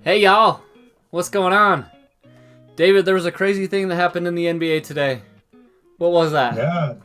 Hey y'all, what's going on? David, there was a crazy thing that happened in the NBA today. What was that? Yeah,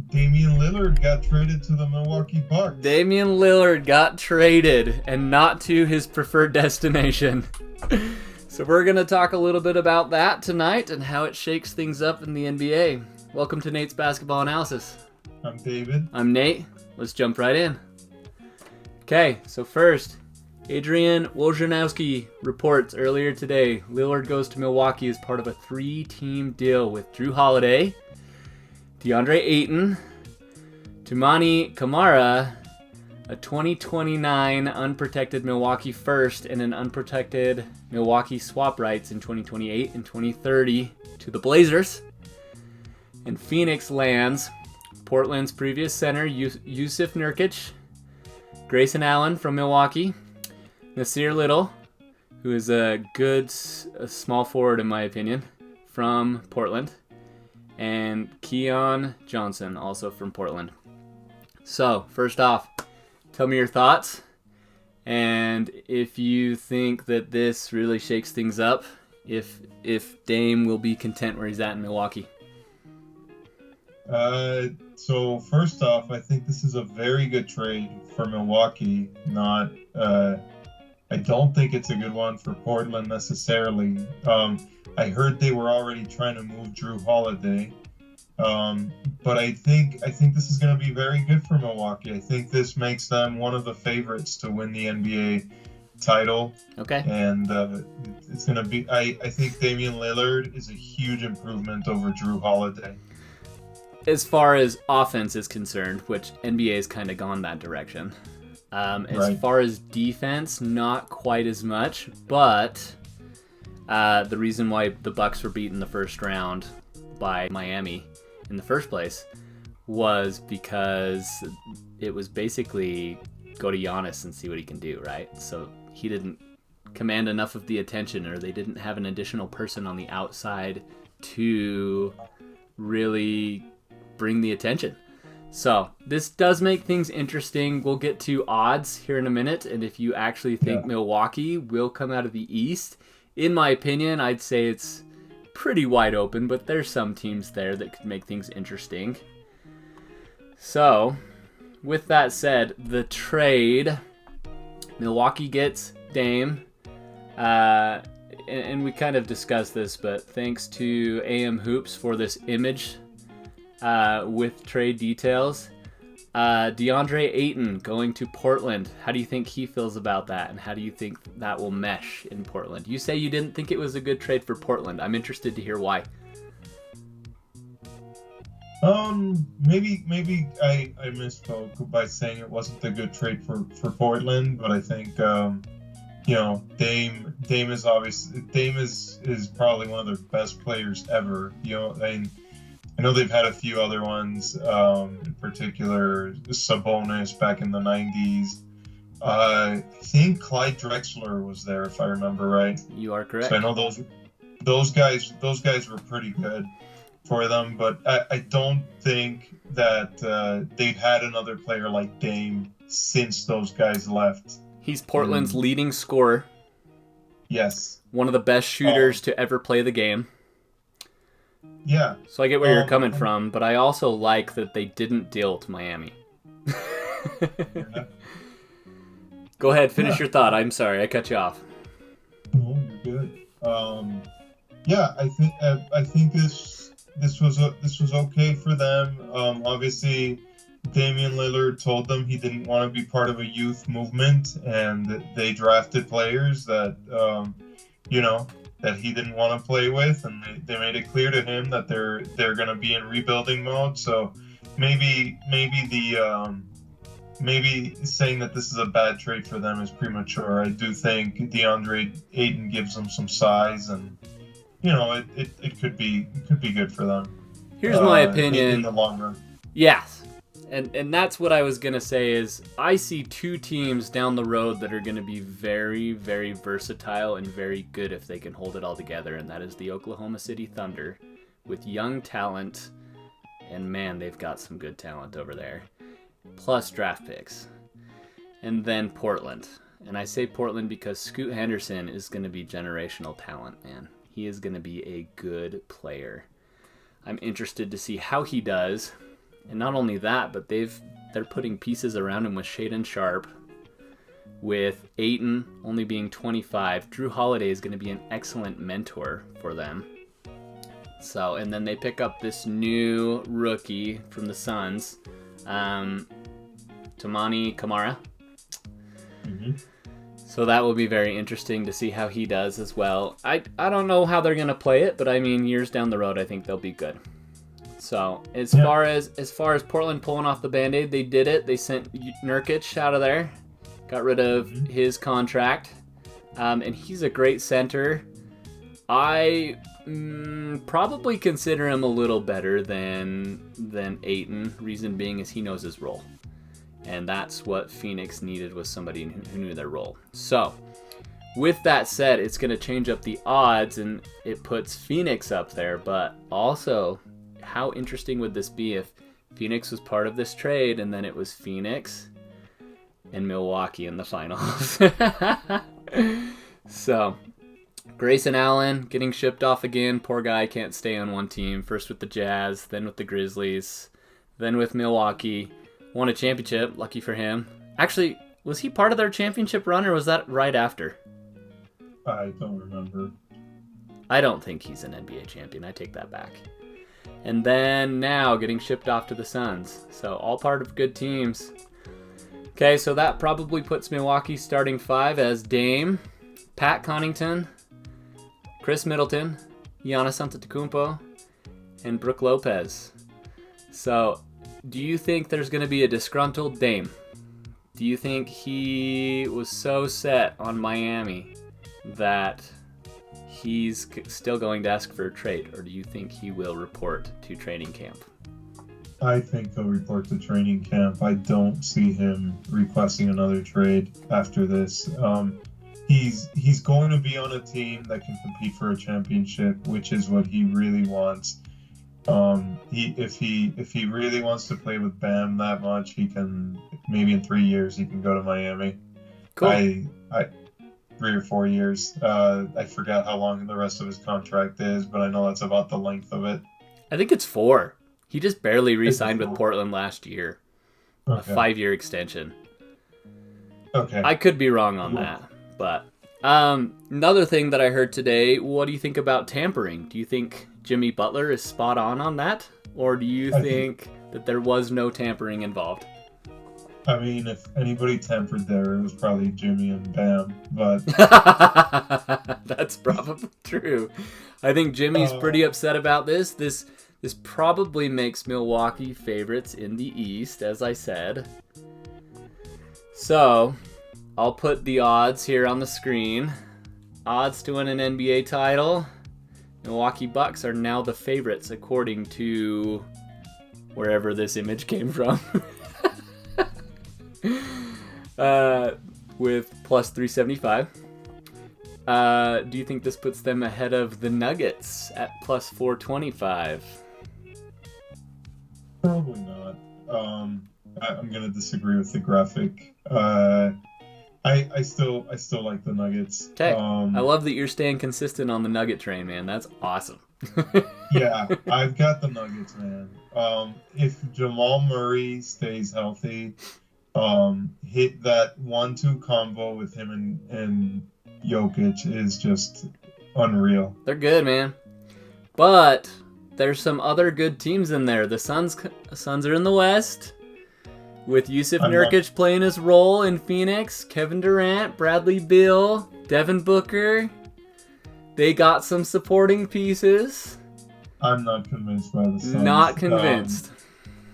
Damian Lillard got traded to the Milwaukee Bucks. Damian Lillard got traded and not to his preferred destination. So we're going to talk a little bit about that tonight and how it shakes things up in the NBA. Welcome to Nate's Basketball Analysis. I'm David. I'm Nate. Let's jump right in. Okay, so first, Adrian Wojnarowski reports earlier today Lillard goes to Milwaukee as part of a 3-team deal with Drew Holiday, DeAndre Ayton, Toumani Camara, a 2029 unprotected Milwaukee first, and an unprotected Milwaukee swap rights in 2028 and 2030 to the Blazers. And Phoenix lands Portland's previous center, Yusuf Nurkic, Grayson Allen from Milwaukee, Nasir Little, who is a good small forward in my opinion, from Portland, and Keon Johnson, also from Portland. So, first off, tell me your thoughts, and if you think that this really shakes things up, if Dame will be content where he's at in Milwaukee. So first off, I think this is a very good trade for Milwaukee. I don't think it's a good one for Portland necessarily. I heard they were already trying to move Drew Holiday. But I think this is going to be very good for Milwaukee. I think this makes them one of the favorites to win the NBA title. Okay. And it's going to be. I think Damian Lillard is a huge improvement over Drew Holiday. As far as offense is concerned, which NBA has kind of gone that direction. As far as defense, not quite as much, but the reason why the Bucks were beaten the first round by Miami in the first place was because it was basically go to Giannis and see what he can do, right? So he didn't command enough of the attention, or they didn't have an additional person on the outside to really bring the attention. So this does make things interesting. We'll get to odds here in a minute, and if you actually think Milwaukee will come out of the East, in my opinion, I'd say it's pretty wide open, but there's some teams there that could make things interesting. So, with that said, the trade, Milwaukee gets Dame, and we kind of discussed this, but thanks to AM Hoops for this image with trade details. DeAndre Ayton going to Portland. How do you think he feels about that, and how do you think that will mesh in Portland? You say you didn't think it was a good trade for Portland. I'm interested to hear why. Maybe I misspoke by saying it wasn't a good trade for Portland, but I think Dame is probably one of their best players ever. I know they've had a few other ones, in particular Sabonis back in the 90s. I think Clyde Drexler was there, if I remember right. You are correct. So I know those guys were pretty good for them, but I don't think that they've had another player like Dame since those guys left. He's Portland's leading scorer. Yes. One of the best shooters to ever play the game. Yeah. So I get where you're coming from, but I also like that they didn't deal to Miami. Go ahead, finish your thought. I'm sorry, I cut you off. No, you're good. I think this was okay for them. Obviously, Damian Lillard told them he didn't want to be part of a youth movement, and they drafted players that that he didn't want to play with, and they made it clear to him that they're going to be in rebuilding mode. So maybe saying that this is a bad trade for them is premature. I do think DeAndre Ayton gives them some size, and it could be good for them. Here's my opinion in the long run. Yes. And that's what I was going to say is I see two teams down the road that are going to be very, very versatile and very good if they can hold it all together, and that is the Oklahoma City Thunder with young talent, and man, they've got some good talent over there, plus draft picks, and then Portland. And I say Portland because Scoot Henderson is going to be generational talent, man. He is going to be a good player. I'm interested to see how he does. And not only that, but they're putting pieces around him with Shaedon Sharp, with Ayton only being 25. Drew Holiday is going to be an excellent mentor for them. So, and then they pick up this new rookie from the Suns, Tamani Kamara. Mm-hmm. So that will be very interesting to see how he does as well. I don't know how they're going to play it, but I mean, years down the road, I think they'll be good. So as far as Portland pulling off the Band-Aid, they did it. They sent Nurkic out of there, got rid of his contract, and he's a great center. I probably consider him a little better than Ayton. Reason being is he knows his role. And that's what Phoenix needed, was somebody who knew their role. So, with that said, it's going to change up the odds, and it puts Phoenix up there. But also, how interesting would this be if Phoenix was part of this trade, and then it was Phoenix and Milwaukee in the finals? So, Grayson Allen getting shipped off again. Poor guy can't stay on one team. First with the Jazz, then with the Grizzlies, then with Milwaukee. Won a championship, lucky for him. Actually, was he part of their championship run, or was that right after? I don't remember. I don't think he's an NBA champion. I take that back. And then now getting shipped off to the Suns. So all part of good teams. Okay, so that probably puts Milwaukee starting 5 as Dame, Pat Connaughton, Chris Middleton, Giannis Antetokounmpo, and Brook Lopez. So, do you think there's going to be a disgruntled Dame? Do you think he was so set on Miami that he's still going to ask for a trade? Or do you think he will report to training camp? I think he'll report to training camp. I don't see him requesting another trade after this. He's going to be on a team that can compete for a championship, which is what he really wants. If he really wants to play with Bam that much, he can, maybe in 3 years he can go to Miami. Cool. I 3 or 4 years. I forgot how long the rest of his contract is, but I know that's about the length of it. I think it's 4. He just barely re-signed with Portland last year. Okay. A 5-year extension. Okay. I could be wrong on that, but another thing that I heard today, what do you think about tampering? Do you think Jimmy Butler is spot on that? Or do you think that there was no tampering involved? I mean, if anybody tampered there, it was probably Jimmy and Bam, but... That's probably true. I think Jimmy's pretty upset about this. This probably makes Milwaukee favorites in the East, as I said. So, I'll put the odds here on the screen. Odds to win an NBA title. Milwaukee Bucks are now the favorites according to wherever this image came from. With plus 375. Do you think this puts them ahead of the Nuggets at plus 425? Probably not. I'm going to disagree with the graphic. I still like the Nuggets. Okay. I love that you're staying consistent on the Nugget train, man. That's awesome. Yeah, I've got the Nuggets, man. If Jamal Murray stays healthy, hit that 1-2 combo with him and Jokic is just unreal. They're good, man. But there's some other good teams in there. The Suns are in the West. With Yusuf Nurkic playing his role in Phoenix, Kevin Durant, Bradley Beal, Devin Booker. They got some supporting pieces. I'm not convinced by the Suns. Not convinced.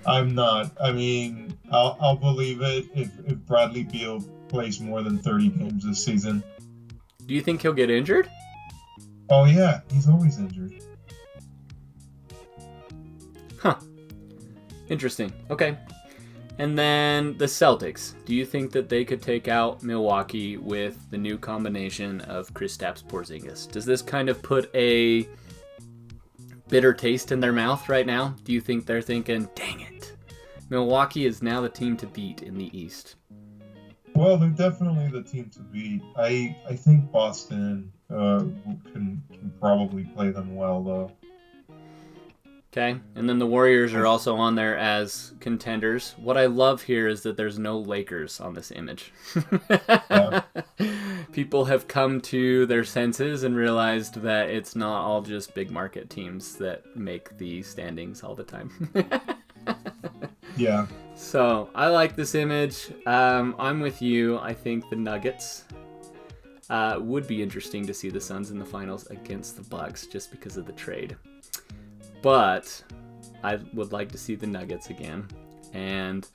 I'm not. I mean, I'll believe it if Bradley Beal plays more than 30 games this season. Do you think he'll get injured? Oh, yeah. He's always injured. Huh. Interesting. Okay. And then the Celtics. Do you think that they could take out Milwaukee with the new combination of Kristaps Porzingis? Does this kind of put a bitter taste in their mouth right now? Do you think they're thinking, dang it, Milwaukee is now the team to beat in the East? Well, they're definitely the team to beat. I think Boston can probably play them well, though. Okay, and then the Warriors are also on there as contenders. What I love here is that there's no Lakers on this image. Yeah. People have come to their senses and realized that it's not all just big market teams that make the standings all the time. Yeah. So, I like this image. I'm with you. I think the Nuggets would be interesting to see the Suns in the finals against the Bucks just because of the trade. But I would like to see the Nuggets again. And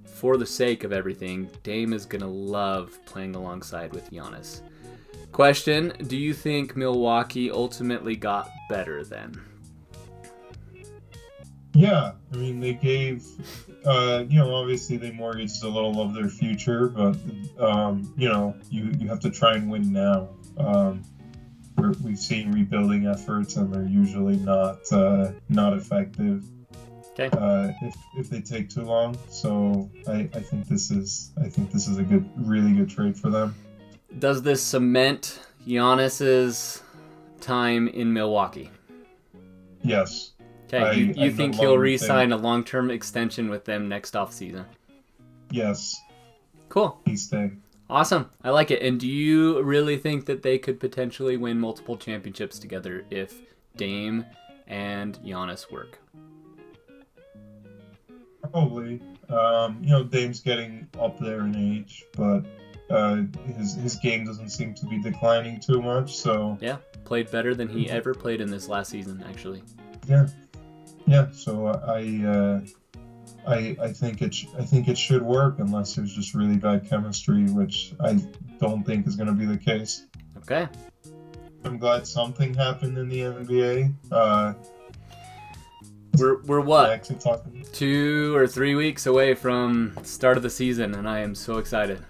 for the sake of everything, Dame is going to love playing alongside with Giannis. Question, do you think Milwaukee ultimately got better then? Yeah. I mean, they gave, obviously they mortgaged a little of their future, but, you have to try and win now. We've seen rebuilding efforts, and they're usually not effective. Okay. If they take too long. So I think this is a really good trade for them. Does this cement Giannis's time in Milwaukee? Yes. Okay. You think he'll re-sign a long-term extension with them next offseason? Yes. Cool. He's staying. Awesome. I like it. And do you really think that they could potentially win multiple championships together if Dame and Giannis work? Probably. Dame's getting up there in age, but his game doesn't seem to be declining too much. So yeah, played better than he ever played in this last season, actually. Yeah. So I think it should work unless there's just really bad chemistry, which I don't think is going to be the case. Okay. I'm glad something happened in the NBA. We're what? 2 or 3 weeks away from the start of the season, and I am so excited.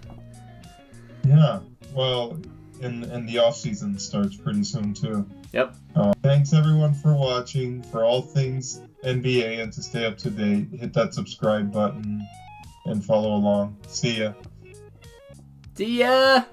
Yeah. Well, and the off season starts pretty soon too. Yep. Thanks everyone for watching. For all things NBA and to stay up to date, hit that subscribe button and follow along. See ya. See ya.